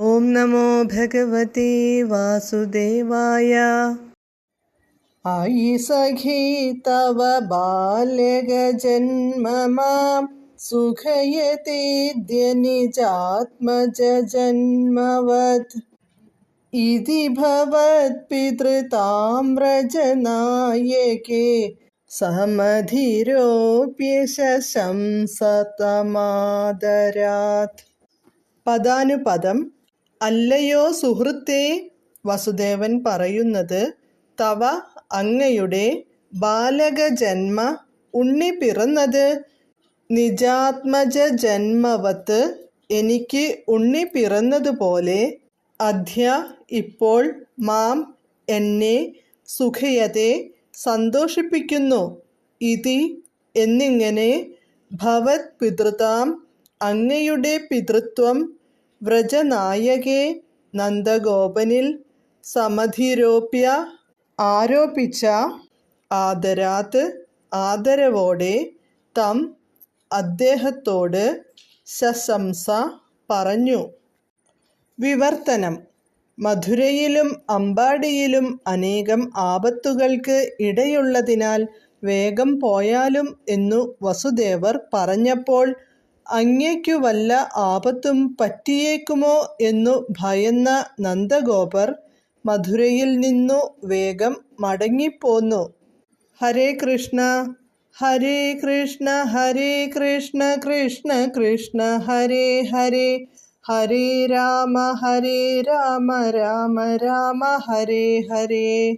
ഓം നമോ ഭഗവതേ വാസുദേവായ. ആയി സഖി തവ ബാല്യഗജന്മ മാം സുഖയതേദ്യ നിജാത്മജന്മവത് ഇതി ഭവത്പിതൃതാമ്രജനായകേ സമധിരോപ്യശംസതമാദരാത്. പദാനുപദം. അല്ലയോ സുഹൃത്തേ, വസുദേവൻ പറയുന്നത്, തവ അങ്ങയുടെ ബാലകജന്മ ഉണ്ണി പിറന്നത് നിജാത്മജന്മവത്ത് എനിക്ക് ഉണ്ണി പിറന്നതുപോലെ അദ്യ ഇപ്പോൾ മാം എന്നെ സുഖയതെ സന്തോഷിപ്പിക്കുന്നു. ഇതി എന്നിങ്ങനെ ഭവത് പിതൃതാം അങ്ങയുടെ പിതൃത്വം വ്രജനായകേ നന്ദഗോപനിൽ സമധിരോപ്യ ആരോപിച്ച ആദരാത് ആദരവോടെ തം അദ്ദേഹത്തോട് ശംസ പറഞ്ഞു. വിവർത്തനം. മധുരയിലും അമ്പാടിയിലും അനേകം ആപത്തുകൾക്ക് ഇടയുള്ളതിനാൽ വേഗം പോയാലും എന്നു വസുദേവർ പറഞ്ഞപ്പോൾ അങ്ങയ്ക്കു വല്ല ആപത്തും പറ്റിയേക്കുമോ എന്നു ഭയന്ന നന്ദഗോപർ മധുരയിൽ നിന്നു വേഗം മടങ്ങിപ്പോന്നു. ഹരേ കൃഷ്ണ ഹരേ കൃഷ്ണ ഹരേ കൃഷ്ണ കൃഷ്ണ കൃഷ്ണ ഹരേ ഹരേ ഹരേ രാമ രാമ രാമ ഹരേ ഹരേ.